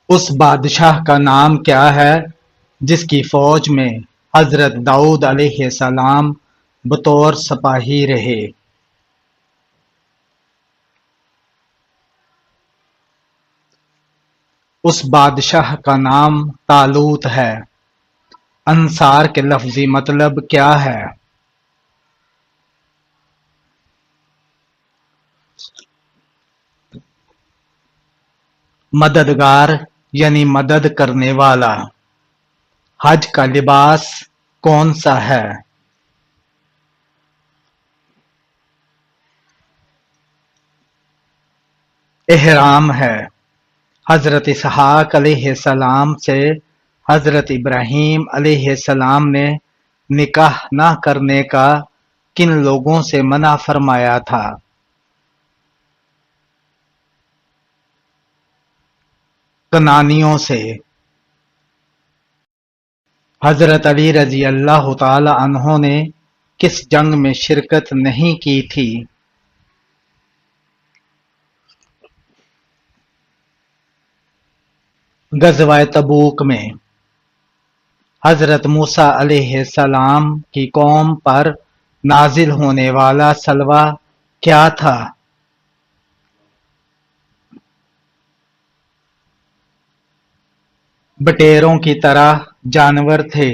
اس بادشاہ کا نام کیا ہے جس کی فوج میں حضرت داؤد علیہ السلام بطور سپاہی رہے؟ اس بادشاہ کا نام طالوت ہے۔ انصار کے لفظی مطلب کیا ہے؟ مددگار یعنی مدد کرنے والا۔ حج کا لباس کون سا ہے؟ احرام ہے۔ حضرت اسحاق علیہ السلام سے حضرت ابراہیم علیہ السلام نے نکاح نہ کرنے کا کن لوگوں سے منع فرمایا تھا؟ کنانیوں سے۔ حضرت علی رضی اللہ تعالی عنہ نے کس جنگ میں شرکت نہیں کی تھی؟ غزوہ تبوک میں۔ حضرت موسیٰ علیہ السلام کی قوم پر نازل ہونے والا سلوہ کیا تھا؟ بٹیروں کی طرح جانور تھے۔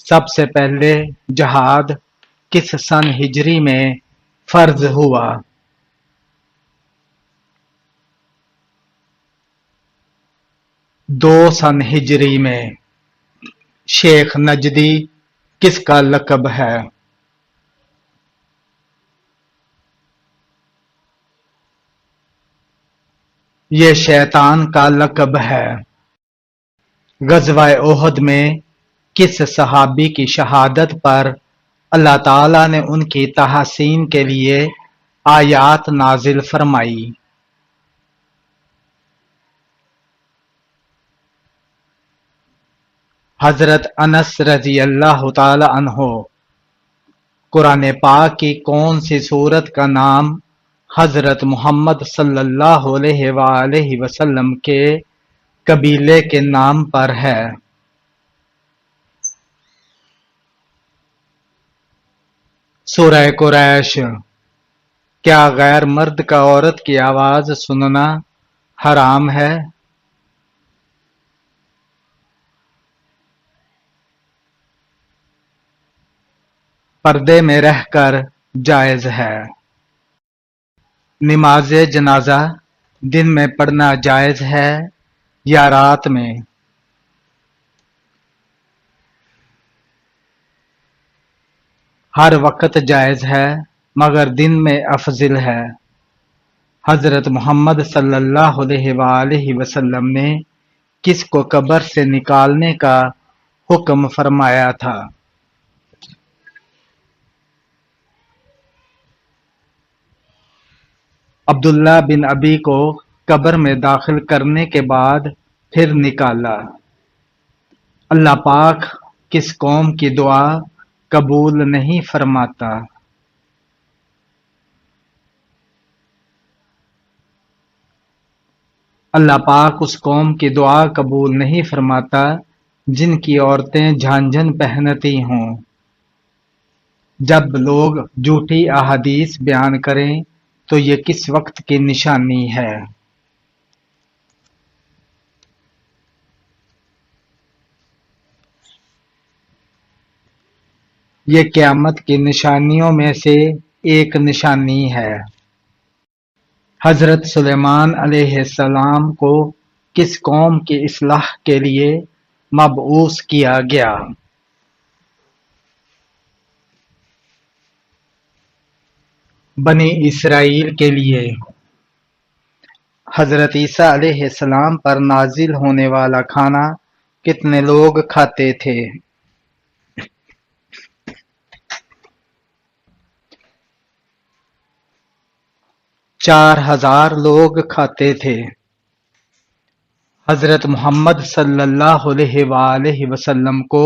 سب سے پہلے جہاد کس سن ہجری میں فرض ہوا؟ 2 سن ہجری میں۔ شیخ نجدی کس کا لقب ہے؟ یہ شیطان کا لقب ہے۔ غزوہ احد میں کس صحابی کی شہادت پر اللہ تعالیٰ نے ان کی تحسین کے لیے آیات نازل فرمائی؟ حضرت انس رضی اللہ تعالی عنہ۔ قرآن پاک کی کون سی سورت کا نام حضرت محمد صلی اللہ علیہ وآلہ وسلم کے قبیلے کے نام پر ہے؟ سورہ قریش۔ کیا غیر مرد کا عورت کی آواز سننا حرام ہے؟ پردے میں رہ کر جائز ہے۔ نماز جنازہ دن میں پڑھنا جائز ہے یا رات میں؟ ہر وقت جائز ہے مگر دن میں افضل ہے۔ حضرت محمد صلی اللہ علیہ وآلہ وسلم نے کس کو قبر سے نکالنے کا حکم فرمایا تھا؟ عبداللہ بن ابی کو قبر میں داخل کرنے کے بعد پھر نکالا۔ اللہ پاک کس قوم کی دعا قبول نہیں فرماتا؟ اللہ پاک اس قوم کی دعا قبول نہیں فرماتا جن کی عورتیں جھانجھن پہنتی ہوں۔ جب لوگ جھوٹی احادیث بیان کریں تو یہ کس وقت کی نشانی ہے؟ یہ قیامت کی نشانیوں میں سے ایک نشانی ہے۔ حضرت سلیمان علیہ السلام کو کس قوم کی اصلاح کے لیے مبعوث کیا گیا؟ بنی اسرائیل کے لیے۔ حضرت عیسیٰ علیہ السلام پر نازل ہونے والا کھانا کتنے لوگ کھاتے تھے؟ 4000 لوگ کھاتے تھے۔ حضرت محمد صلی اللہ علیہ وآلہ وسلم کو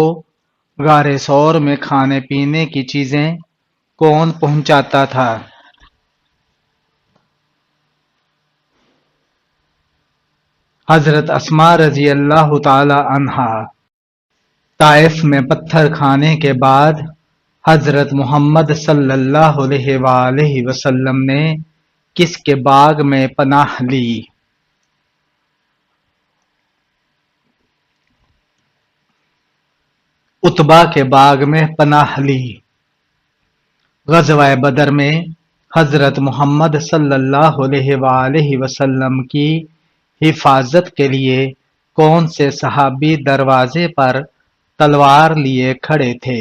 غار ثور میں کھانے پینے کی چیزیں کون پہنچاتا تھا؟ حضرت اسما رضی اللہ تعالی عنہا طائف میں پتھر کھانے کے بعد حضرت محمد صلی اللہ علیہ وآلہ وسلم نے کس کے باغ میں پناہ لی؟ عتبہ کے باغ میں پناہ لی۔ غزوہ بدر میں حضرت محمد صلی اللہ علیہ وآلہ وسلم کی حفاظت کے لیے کون سے صحابی دروازے پر تلوار لیے کھڑے تھے؟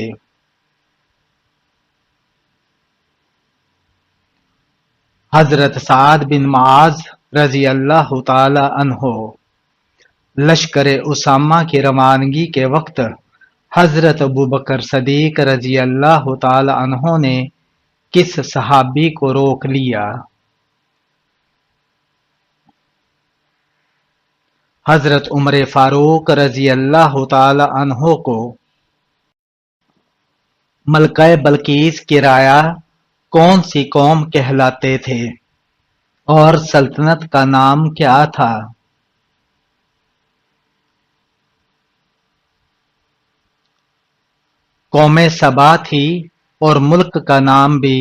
حضرت سعد بن معاذ رضی اللہ تعالی عنہ۔ لشکر اسامہ کی روانگی کے وقت حضرت ابوبکر صدیق رضی اللہ تعالی عنہ نے کس صحابی کو روک لیا؟ حضرت عمر فاروق رضی اللہ تعالی عنہ کو ملکہ بلقیس کی رعایا کون سی قوم کہلاتے تھے اور سلطنت کا نام کیا تھا؟ قوم سبا تھی اور ملک کا نام بھی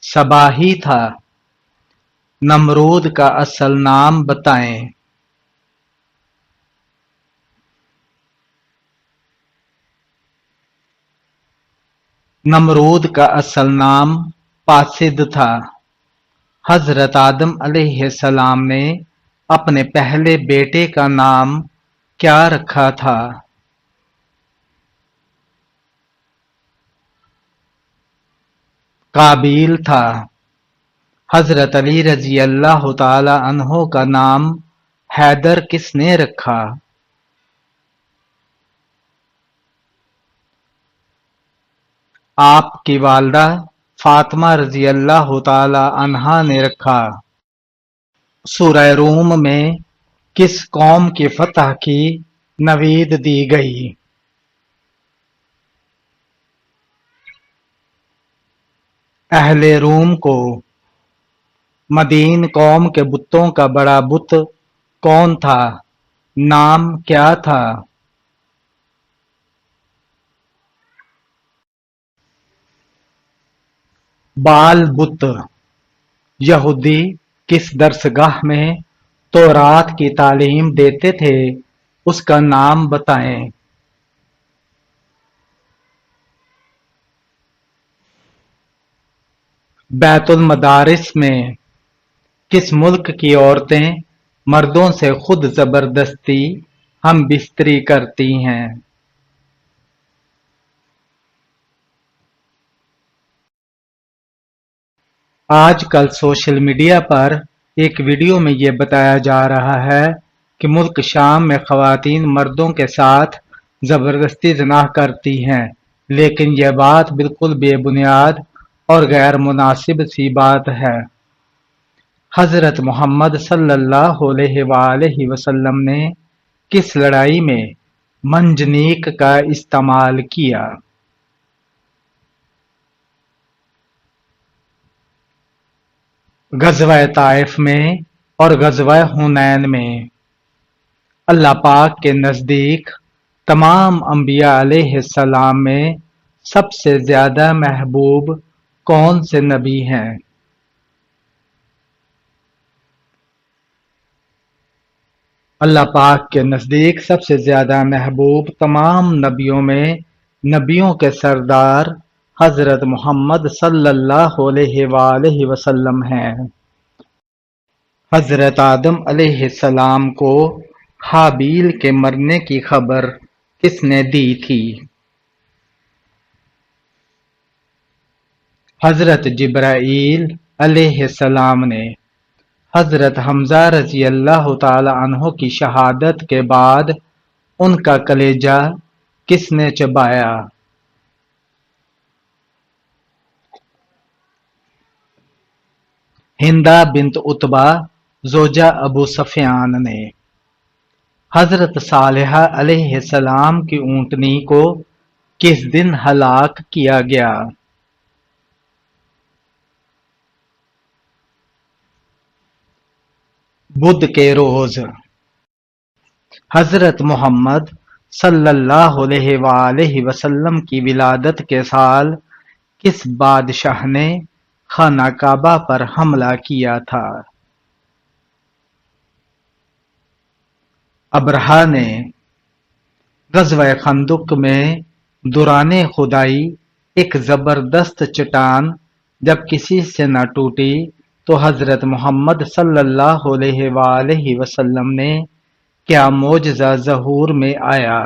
سبا ہی تھا۔ نمرود کا اصل نام بتائیں۔ نمرود کا اصل نام پاسد تھا۔ حضرت آدم علیہ السلام نے اپنے پہلے بیٹے کا نام کیا رکھا تھا؟ قابیل تھا۔ حضرت علی رضی اللہ تعالی عنہ کا نام حیدر کس نے رکھا؟ آپ کی والدہ فاطمہ رضی اللہ تعالی عنہا نے رکھا۔ سورہ روم میں کس قوم کی فتح کی نوید دی گئی؟ اہل روم کو۔ مدین قوم کے بتوں کا بڑا بت کون تھا؟ نام کیا تھا؟ بال بت۔ یہودی کس درسگاہ میں تورات کی تعلیم دیتے تھے اس کا نام بتائیں۔ بیت المدارس میں کس ملک کی عورتیں مردوں سے خود زبردستی ہم بستری کرتی ہیں؟ آج کل سوشل میڈیا پر ایک ویڈیو میں یہ بتایا جا رہا ہے کہ ملک شام میں خواتین مردوں کے ساتھ زبردستی زنا کرتی ہیں، لیکن یہ بات بالکل بے بنیاد اور غیر مناسب سی بات ہے۔ حضرت محمد صلی اللہ علیہ وآلہ وسلم نے کس لڑائی میں منجنیق کا استعمال کیا؟ غزوہ طائف میں اور غزوہ حنین میں۔ اللہ پاک کے نزدیک تمام انبیاء علیہ السلام میں سب سے زیادہ محبوب کون سے نبی ہیں؟ اللہ پاک کے نزدیک سب سے زیادہ محبوب تمام نبیوں میں نبیوں کے سردار حضرت محمد صلی اللہ علیہ وآلہ وسلم ہیں۔ حضرت آدم علیہ السلام کو حابیل کے مرنے کی خبر کس نے دی تھی؟ حضرت جبرائیل علیہ السلام نے۔ حضرت حمزہ رضی اللہ تعالی عنہ کی شہادت کے بعد ان کا کلیجہ کس نے چبایا؟ ہندہ بنت عتبہ زوجہ ابو سفیان نے۔ حضرت صالحہ علیہ السلام کی اونٹنی کو کس دن ہلاک کیا گیا؟ بدھ کے روز۔ حضرت محمد صلی اللہ علیہ وآلہ وسلم کی ولادت کے سال کس بادشاہ نے خانہ کعبہ پر حملہ کیا تھا؟ ابرہہ نے۔ غزوہ خندق میں دوران خدائی ایک زبردست چٹان جب کسی سے نہ ٹوٹی تو حضرت محمد صلی اللہ علیہ وآلہ وسلم نے کیا معجزہ ظہور میں آیا؟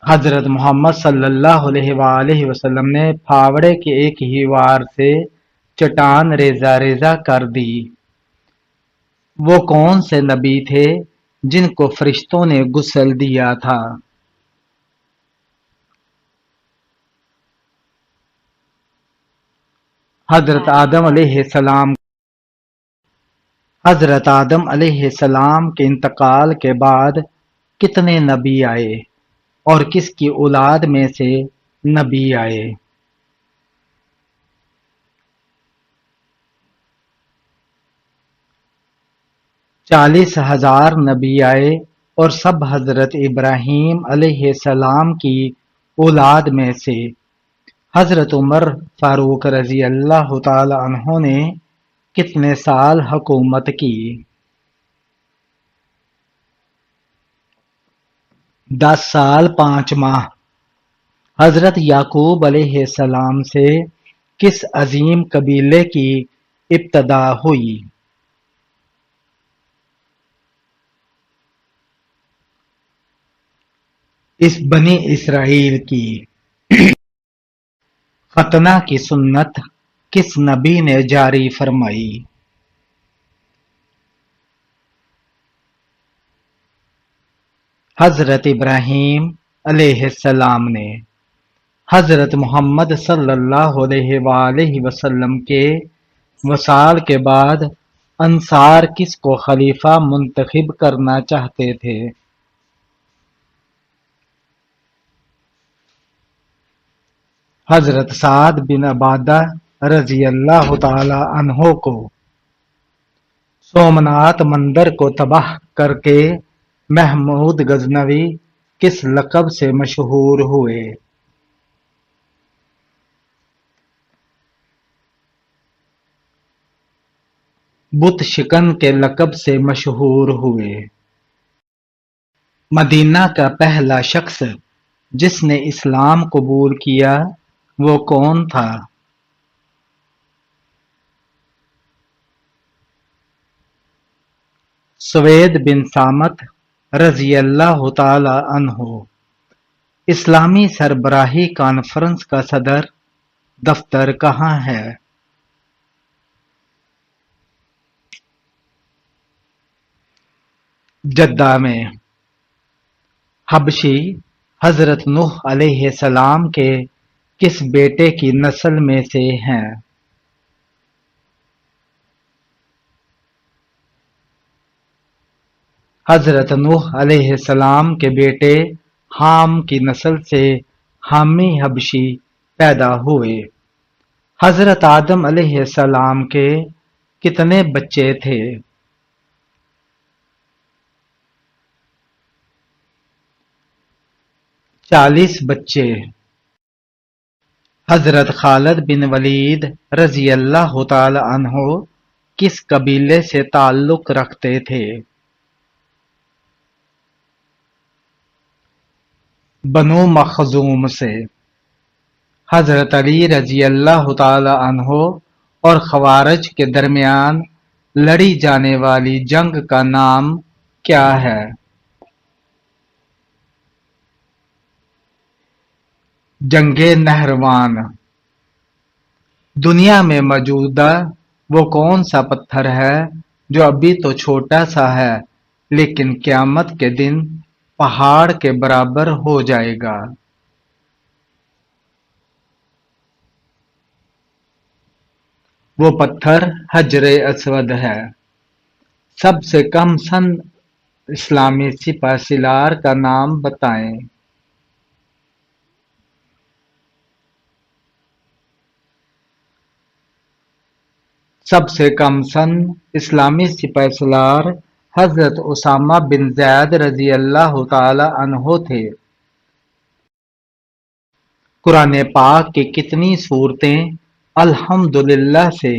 حضرت محمد صلی اللہ علیہ وآلہ وسلم نے پھاوڑے کے ایک ہی وار سے چٹان ریزہ ریزہ کر دی۔ وہ کون سے نبی تھے جن کو فرشتوں نے غسل دیا تھا؟ حضرت آدم علیہ السلام۔ حضرت آدم علیہ السلام کے انتقال کے بعد کتنے نبی آئے اور کس کی اولاد میں سے نبی آئے؟ 40,000 نبی آئے اور سب حضرت ابراہیم علیہ السلام کی اولاد میں سے۔ حضرت عمر فاروق رضی اللہ تعالی عنہ نے کتنے سال حکومت کی؟ 10 سال 5 ماہ۔ حضرت یعقوب علیہ السلام سے کس عظیم قبیلے کی ابتدا ہوئی؟ اس بنی اسرائیل کی۔ ختنہ کی سنت کس نبی نے جاری فرمائی؟ حضرت ابراہیم علیہ السلام نے۔ حضرت محمد صلی اللہ علیہ وآلہ وسلم کے وصال کے بعد انصار کس کو خلیفہ منتخب کرنا چاہتے تھے؟ حضرت سعد بن عبادہ رضی اللہ تعالی عنہ کو سومنات مندر کو تباہ کر کے محمود غزنوی کس لقب سے مشہور ہوئے؟ بت شکن کے لقب سے مشہور ہوئے۔ مدینہ کا پہلا شخص جس نے اسلام قبول کیا وہ کون تھا؟ سوید بن صامت رضی اللہ تعالی عنہ۔ اسلامی سربراہی کانفرنس کا صدر دفتر کہاں ہے؟ جدہ میں۔ حبشی حضرت نوح علیہ السلام کے کس بیٹے کی نسل میں سے ہیں؟ حضرت نوح علیہ السلام کے بیٹے حام کی نسل سے حامی حبشی پیدا ہوئے۔ حضرت آدم علیہ السلام کے کتنے بچے تھے؟ 40 بچے۔ حضرت خالد بن ولید رضی اللہ تعالی عنہ کس قبیلے سے تعلق رکھتے تھے؟ بنو مخزوم سے۔ حضرت علی رضی اللہ تعالی عنہ اور خوارج کے درمیان لڑی جانے والی جنگ کا نام کیا ہے؟ جنگ نہروان۔ دنیا میں موجودہ وہ کون سا پتھر ہے جو ابھی تو چھوٹا سا ہے لیکن قیامت کے دن پہاڑ کے برابر ہو جائے گا؟ وہ پتھر حجر اسود ہے۔ سب سے کم سن اسلامی سپہ سالار کا نام بتائیں۔ سب سے کم سن اسلامی سپہ سالار حضرت اسامہ بن زید رضی اللہ تعالی عنہ تھے۔ قرآن پاک کی کتنی صورتیں الحمدللہ سے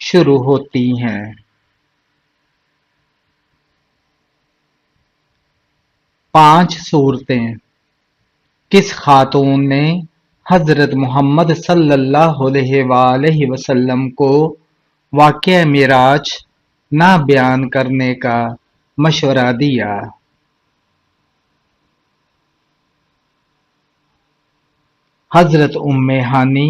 شروع ہوتی ہیں؟ 5 صورتیں۔ کس خاتون نے حضرت محمد صلی اللہ علیہ وآلہ وسلم کو واقعہ معراج نہ بیان کرنے کا مشورہ دیا؟ حضرت ام ہانی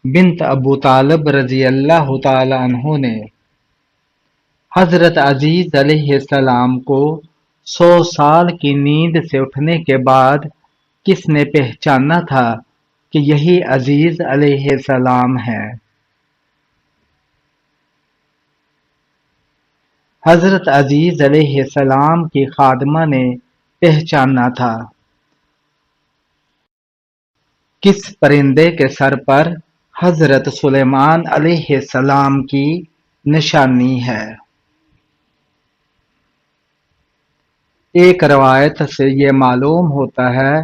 بنت ابو طالب رضی اللہ تعالی عنہ نے حضرت عزیز علیہ السلام کو 100 سال کی نیند سے اٹھنے کے بعد کس نے پہچانا تھا کہ یہی عزیز علیہ السلام ہے؟ حضرت عزیز علیہ السلام کی خادمہ نے پہچانا تھا۔ کس پرندے کے سر پر حضرت سلیمان علیہ السلام کی نشانی ہے؟ ایک روایت سے یہ معلوم ہوتا ہے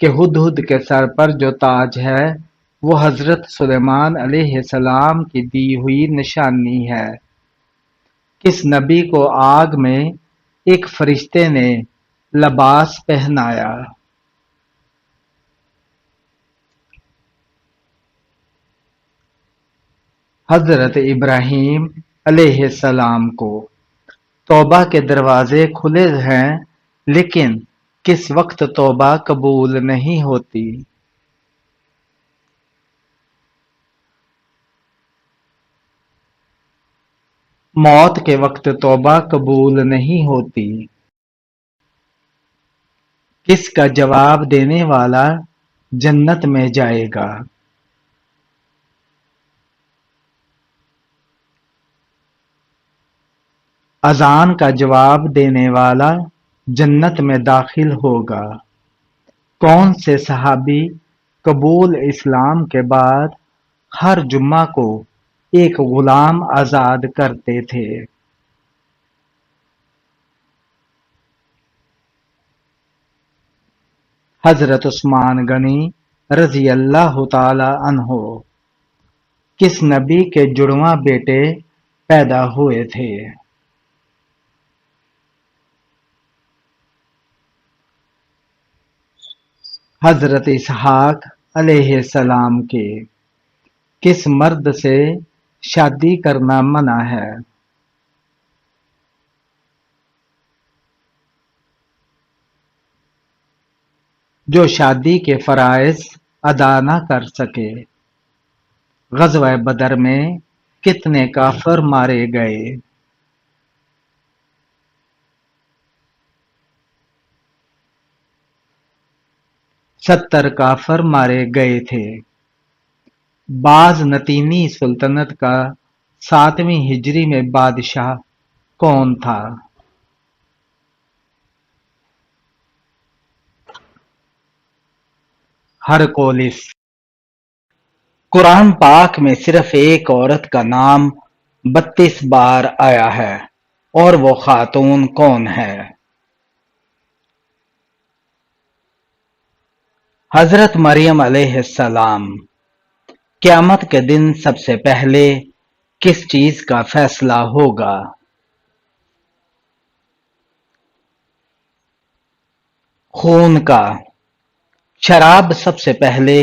کہ ہدہد کے سر پر جو تاج ہے وہ حضرت سلیمان علیہ السلام کی دی ہوئی نشانی ہے۔ کس نبی کو آگ میں ایک فرشتے نے لباس پہنایا؟ حضرت ابراہیم علیہ السلام کو۔ توبہ کے دروازے کھلے ہیں لیکن کس وقت توبہ قبول نہیں ہوتی؟ موت کے وقت توبہ قبول نہیں ہوتی۔ کس کا جواب دینے والا جنت میں جائے گا؟ اذان کا جواب دینے والا جنت میں داخل ہوگا۔ کون سے صحابی قبول اسلام کے بعد ہر جمعہ کو ایک غلام آزاد کرتے تھے؟ حضرت عثمان غنی رضی اللہ تعالی عنہ۔ کس نبی کے جڑواں بیٹے پیدا ہوئے تھے؟ حضرت اسحاق علیہ السلام کے۔ کس مرد سے شادی کرنا منع ہے؟ جو شادی کے فرائض ادا نہ کر سکے۔ غزوہ بدر میں کتنے کافر مارے گئے؟ 70 کافر مارے گئے تھے۔ بازنطینی سلطنت کا 7ویں ہجری میں بادشاہ کون تھا؟ ہرقولس۔ قرآن پاک میں صرف ایک عورت کا نام 32 بار آیا ہے اور وہ خاتون کون ہے؟ حضرت مریم علیہ السلام۔ قیامت کے دن سب سے پہلے کس چیز کا فیصلہ ہوگا؟ خون کا۔ شراب سب سے پہلے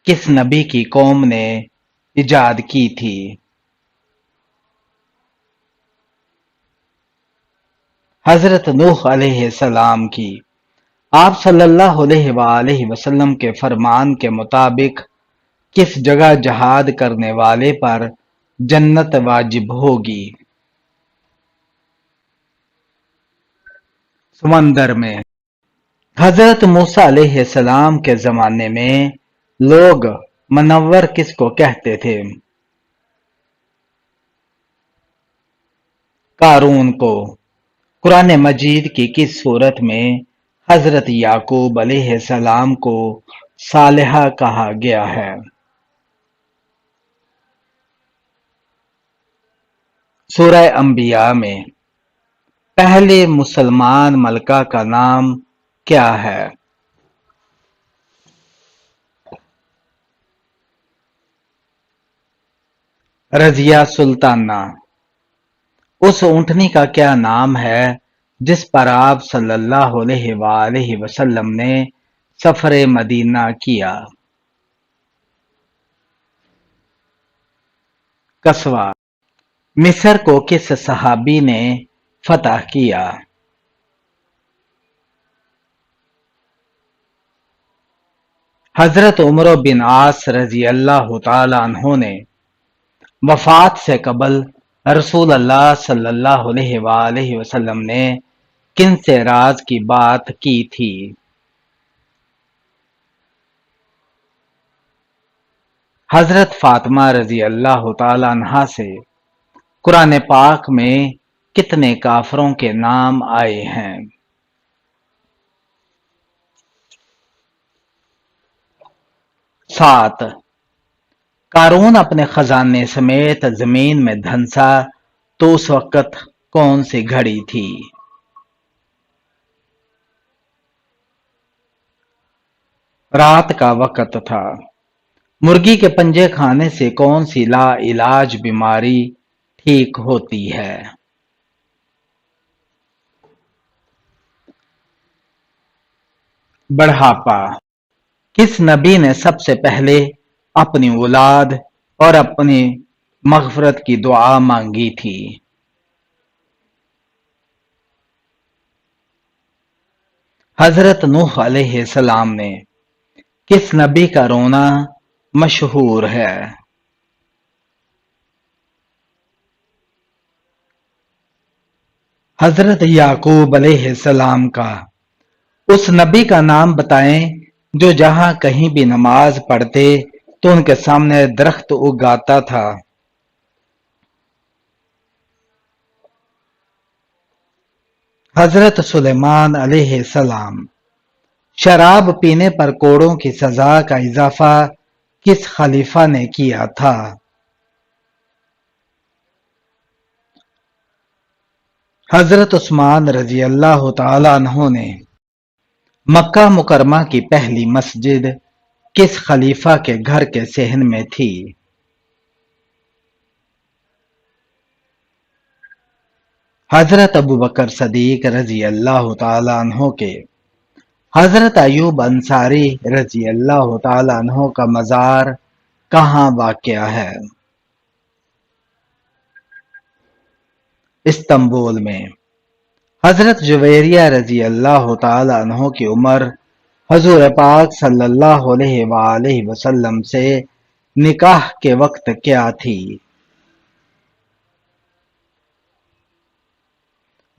کس نبی کی قوم نے ایجاد کی تھی؟ حضرت نوح علیہ السلام کی۔ آپ صلی اللہ علیہ وآلہ وسلم کے فرمان کے مطابق کس جگہ جہاد کرنے والے پر جنت واجب ہوگی؟ سمندر میں۔ حضرت موسیٰ علیہ السلام کے زمانے میں لوگ منور کس کو کہتے تھے؟ قارون کو۔ قرآن مجید کی کس صورت میں حضرت یعقوب علیہ السلام کو صالحہ کہا گیا ہے؟ سورہ انبیاء میں پہلے مسلمان ملکہ کا نام کیا ہے؟ رضیہ سلطانہ۔ اس اونٹنی کا کیا نام ہے جس پر آپ صلی اللہ علیہ وآلہ وسلم نے سفر مدینہ کیا؟ قصوہ۔ مصر کو کس صحابی نے فتح کیا؟ حضرت عمر بن عاص رضی اللہ تعالی عنہ نے وفات سے قبل رسول اللہ صلی اللہ علیہ وآلہ وسلم نے کن سے راز کی بات کی تھی؟ حضرت فاطمہ رضی اللہ تعالی عنہا سے قرآن پاک میں کتنے کافروں کے نام آئے ہیں؟ 7۔ قارون اپنے خزانے سمیت زمین میں دھنسا تو اس وقت کون سی گھڑی تھی؟ رات کا وقت تھا۔ مرغی کے پنجے کھانے سے کون سی لا علاج بیماری ٹھیک ہوتی ہے؟ بڑھاپا۔ کس نبی نے سب سے پہلے اپنی اولاد اور اپنی مغفرت کی دعا مانگی تھی؟ حضرت نوح علیہ السلام نے کس نبی کا رونا مشہور ہے؟ حضرت یعقوب علیہ السلام کا اس نبی کا نام بتائیں جو جہاں کہیں بھی نماز پڑھتے تو ان کے سامنے درخت اگاتا تھا۔ حضرت سلیمان علیہ السلام۔ شراب پینے پر کوڑوں کی سزا کا اضافہ کس خلیفہ نے کیا تھا؟ حضرت عثمان رضی اللہ تعالی عنہ نے مکہ مکرمہ کی پہلی مسجد کس خلیفہ کے گھر کے صحن میں تھی؟ حضرت ابوبکر صدیق رضی اللہ تعالی عنہ کے۔ حضرت ایوب انصاری رضی اللہ تعالی عنہ کا مزار کہاں واقع ہے؟ استنبول میں۔ حضرت جویریہ رضی اللہ تعالی عنہ کی عمر حضور پاک صلی اللہ علیہ وآلہ وسلم سے نکاح کے وقت کیا تھی؟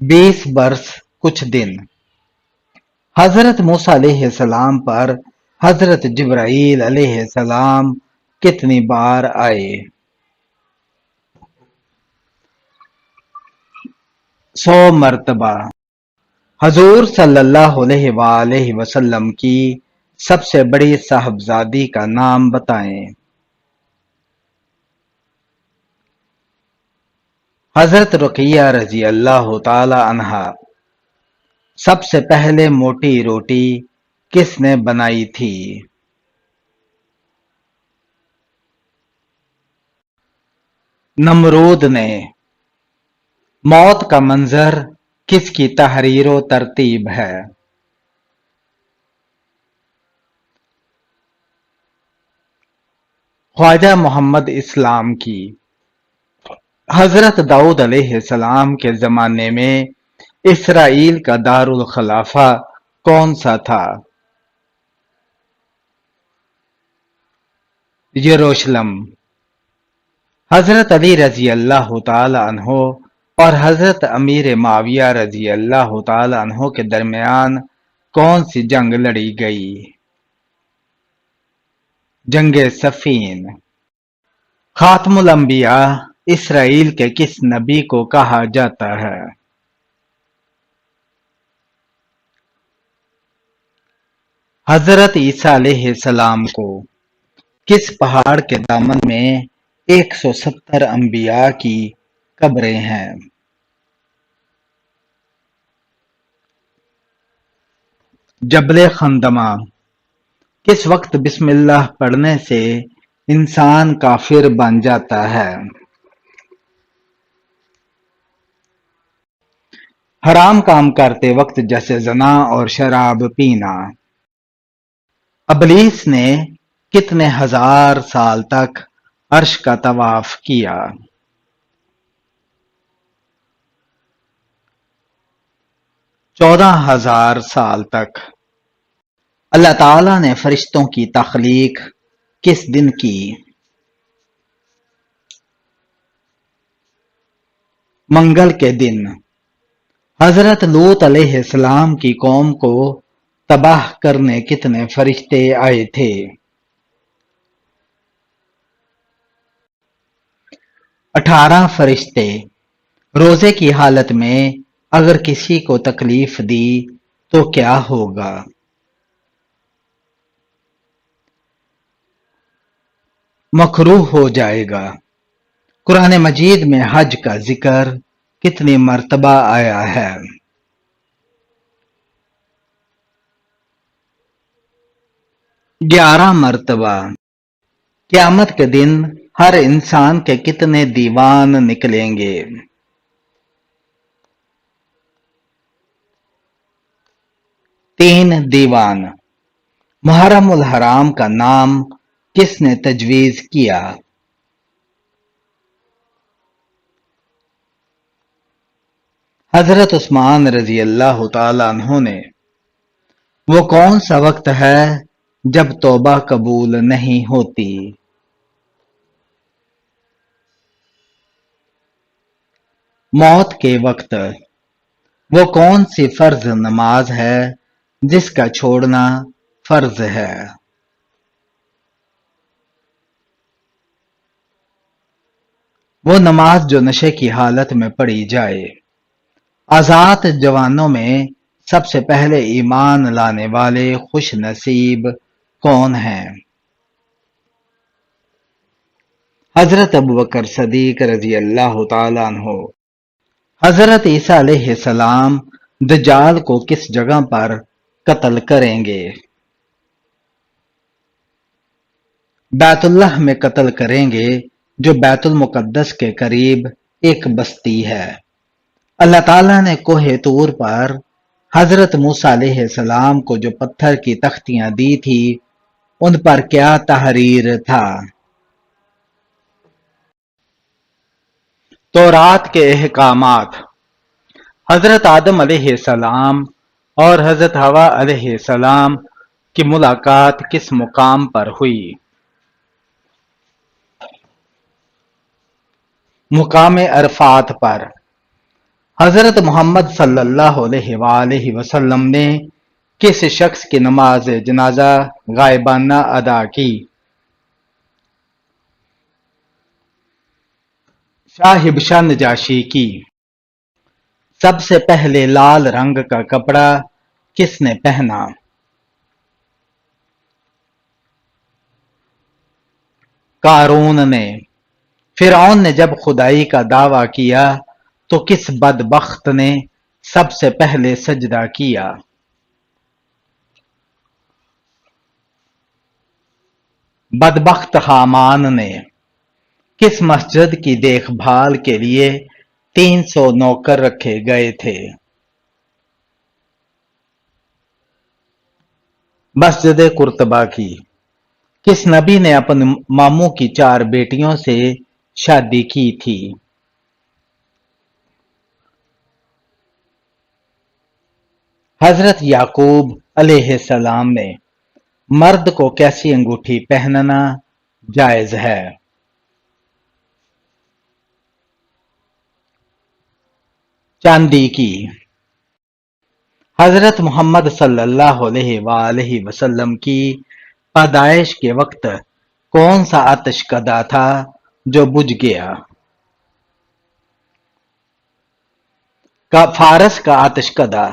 20 برس کچھ دن۔ حضرت موسیٰ علیہ السلام پر حضرت جبرائیل علیہ السلام کتنی بار آئے؟ 100 مرتبہ۔ حضور صلی اللہ علیہ وآلہ وسلم کی سب سے بڑی صاحبزادی کا نام بتائیں۔ حضرت رقیہ رضی اللہ تعالی عنہا۔ سب سے پہلے موٹی روٹی کس نے بنائی تھی؟ نمرود نے۔ موت کا منظر کس کی تحریر و ترتیب ہے؟ خواجہ محمد اسلام کی۔ حضرت داؤد علیہ السلام کے زمانے میں اسرائیل کا دارالخلافہ کون سا تھا؟ یروشلم۔ حضرت علی رضی اللہ تعالی عنہ اور حضرت امیر معاویہ رضی اللہ تعالی عنہ کے درمیان کون سی جنگ لڑی گئی؟ جنگ صفین۔ خاتم الانبیاء اسرائیل کے کس نبی کو کہا جاتا ہے؟ حضرت عیسیٰ علیہ السلام کو کس پہاڑ کے دامن میں 170 انبیاء کی قبریں ہیں۔ جبل خندمہ، کس وقت بسم اللہ پڑھنے سے انسان کافر بن جاتا ہے؟ حرام کام کرتے وقت جیسے زنا اور شراب پینا۔ ابلیس نے کتنے ہزار سال تک عرش کا طواف کیا؟ 14,000 سال تک۔ اللہ تعالیٰ نے فرشتوں کی تخلیق کس دن کی؟ منگل کے دن۔ حضرت لوط علیہ السلام کی قوم کو تباہ کرنے کتنے فرشتے آئے تھے؟ 18 فرشتے۔ روزے کی حالت میں اگر کسی کو تکلیف دی تو کیا ہوگا؟ مکروہ ہو جائے گا۔ قرآن مجید میں حج کا ذکر کتنی مرتبہ آیا ہے؟ 11 مرتبہ۔ قیامت کے دن ہر انسان کے کتنے دیوان نکلیں گے؟ 3 دیوان۔ محرم الحرام کا نام کس نے تجویز کیا؟ حضرت عثمان رضی اللہ تعالیٰ عنہ نے۔ وہ کون سا وقت ہے جب توبہ قبول نہیں ہوتی؟ موت کے وقت۔ وہ کون سی فرض نماز ہے جس کا چھوڑنا فرض ہے؟ وہ نماز جو نشے کی حالت میں پڑھی جائے۔ آزاد جوانوں میں سب سے پہلے ایمان لانے والے خوش نصیب کون ہیں؟ حضرت ابوبکر صدیق رضی اللہ تعالیٰ عنہ۔ حضرت عیسیٰ علیہ السلام دجال کو کس جگہ پر قتل کریں گے؟ بیت اللہ میں قتل کریں گے، جو بیت المقدس کے قریب ایک بستی ہے۔ اللہ تعالیٰ نے کوہ طور پر حضرت موسیٰ علیہ السلام کو جو پتھر کی تختیاں دی تھی ان پر کیا تحریر تھا؟ تورات کے احکامات۔ حضرت آدم علیہ السلام اور حضرت حوا علیہ السلام کی ملاقات کس مقام پر ہوئی؟ مقام عرفات پر۔ حضرت محمد صلی اللہ علیہ وآلہ وسلم نے کس شخص کی نماز جنازہ غائبانہ ادا کی؟ شاہ حبشہ نجاشی کی۔ سب سے پہلے لال رنگ کا کپڑا کس نے پہنا؟ قارون نے۔ فرعون نے جب خدائی کا دعویٰ کیا تو کس بدبخت نے سب سے پہلے سجدہ کیا؟ بدبخت حامان نے۔ کس مسجد کی دیکھ بھال کے لیے 300 نوکر رکھے گئے تھے؟ مسجد قرطبہ کی۔ کس نبی نے اپنے ماموں کی 4 بیٹیوں سے شادی کی تھی؟ حضرت یعقوب علیہ السلام نے۔ مرد کو کیسی انگوٹھی پہننا جائز ہے؟ چاندی کی۔ حضرت محمد صلی اللہ علیہ وآلہ وسلم کی پیدائش کے وقت کون سا آتش کدہ تھا جو بجھ گیا؟ فارس کا آتش کدہ۔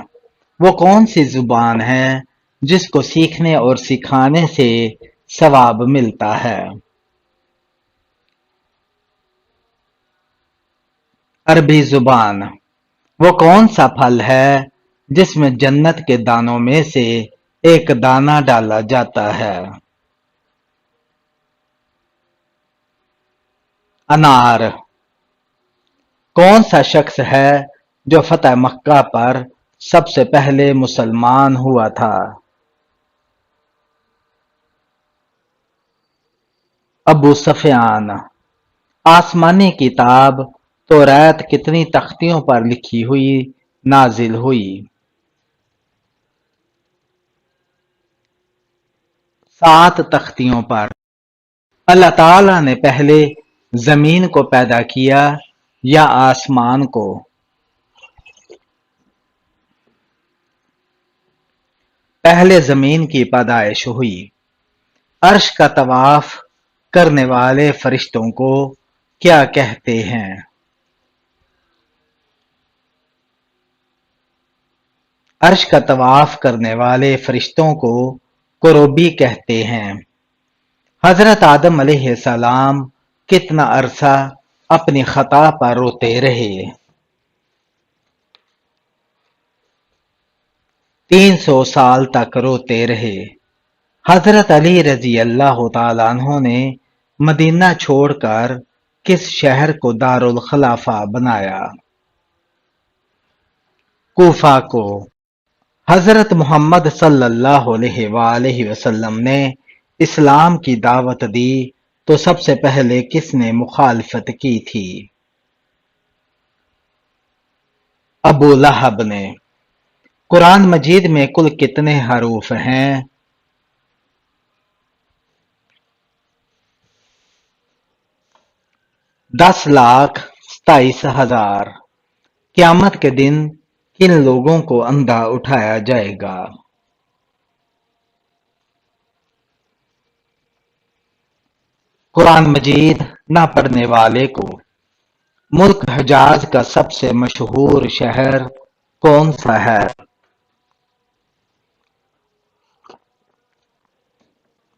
وہ کون سی زبان ہے جس کو سیکھنے اور سکھانے سے ثواب ملتا ہے؟ عربی زبان وہ کون سا پھل ہے جس میں جنت کے دانوں میں سے ایک دانہ ڈالا جاتا ہے؟ انار۔ کون سا شخص ہے جو فتح مکہ پر سب سے پہلے مسلمان ہوا تھا؟ ابو سفیان۔ آسمانی کتاب توریت کتنی تختیوں پر لکھی ہوئی نازل ہوئی؟ 7 تختیوں پر۔ اللہ تعالی نے پہلے زمین کو پیدا کیا یا آسمان کو؟ پہلے زمین کی پیدائش ہوئی۔ عرش کا طواف کرنے والے فرشتوں کو کیا کہتے ہیں؟ عرش کا طواف کرنے والے فرشتوں کو کروبی کہتے ہیں۔ حضرت آدم علیہ السلام کتنا عرصہ اپنی خطا پر روتے رہے؟ 300 سال تک روتے رہے۔ حضرت علی رضی اللہ تعالیٰ عنہ نے مدینہ چھوڑ کر کس شہر کو دارالخلافہ بنایا؟ کوفہ کو۔ حضرت محمد صلی اللہ علیہ وآلہ وسلم نے اسلام کی دعوت دی تو سب سے پہلے کس نے مخالفت کی تھی؟ ابو لہب نے۔ قرآن مجید میں کل کتنے حروف ہیں؟ 10,27,000۔ قیامت کے دن کن لوگوں کو اندھا اٹھایا جائے گا؟ قرآن مجید نہ پڑھنے والے کو۔ ملک حجاز کا سب سے مشہور شہر کون سا ہے؟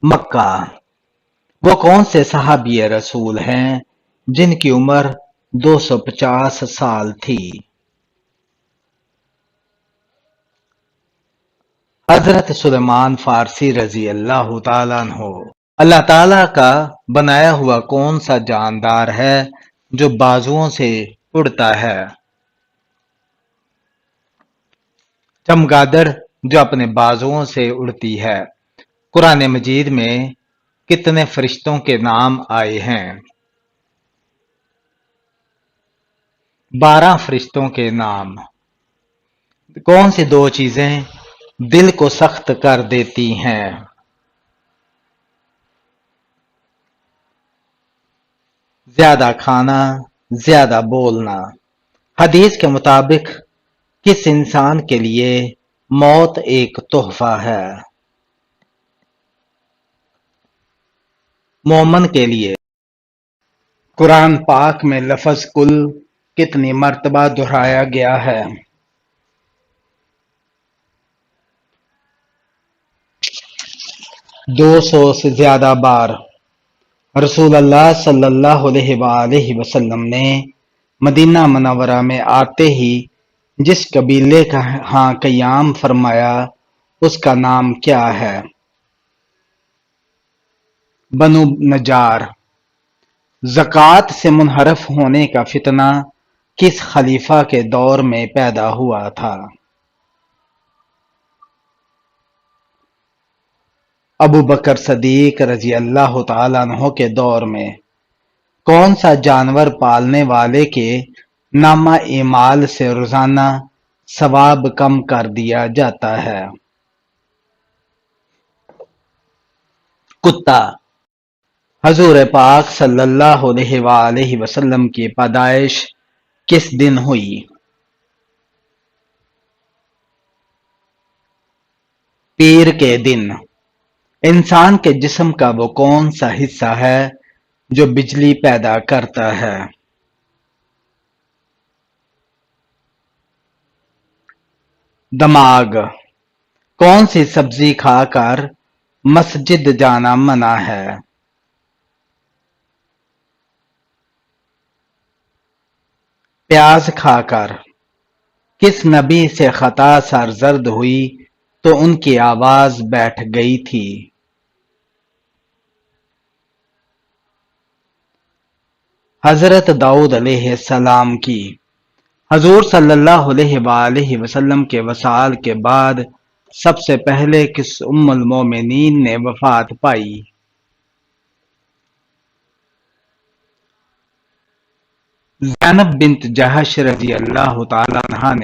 مکہ۔ وہ کون سے صحابی رسول ہیں جن کی عمر 250 سال تھی؟ حضرت سلیمان فارسی رضی اللہ تعالیٰ عنہ۔ اللہ تعالیٰ کا بنایا ہوا کون سا جاندار ہے جو بازوؤں سے اڑتا ہے؟ چمگادڑ جو اپنے بازوؤں سے اڑتی ہے۔ قرآن مجید میں کتنے فرشتوں کے نام آئے ہیں؟ 12 فرشتوں کے نام۔ کون سی 2 چیزیں دل کو سخت کر دیتی ہیں؟ زیادہ کھانا، زیادہ بولنا۔ حدیث کے مطابق کس انسان کے لیے موت ایک تحفہ ہے؟ مومن کے لیے۔ قرآن پاک میں لفظ کل کتنی مرتبہ دہرایا گیا ہے؟ 200 سے زیادہ بار۔ رسول اللہ صلی اللہ علیہ وآلہ وسلم نے مدینہ منورہ میں آتے ہی جس قبیلے کا ہاں قیام فرمایا اس کا نام کیا ہے؟ بنو نجار۔ زکوٰۃ سے منحرف ہونے کا فتنہ کس خلیفہ کے دور میں پیدا ہوا تھا؟ ابو بکر صدیق رضی اللہ تعالیٰ عنہ کے دور میں۔ کون سا جانور پالنے والے کے نامہ اعمال سے روزانہ ثواب کم کر دیا جاتا ہے؟ کتا۔ حضور پاک صلی اللہ علیہ وآلہ وسلم کی پیدائش کس دن ہوئی؟ پیر کے دن۔ انسان کے جسم کا وہ کون سا حصہ ہے جو بجلی پیدا کرتا ہے؟ دماغ۔ کون سی سبزی کھا کر مسجد جانا منع ہے؟ پیاز کھا کر کس نبی سے خطا سرزد ہوئی تو ان کی آواز بیٹھ گئی تھی؟ حضرت داؤد علیہ السلام کی۔ حضور صلی اللہ علیہ وآلہ وسلم کے وصال کے بعد سب سے پہلے کس ام المومنین نے وفات پائی؟ زینب بنت جہش رضی اللہ تعالی عنہا نے۔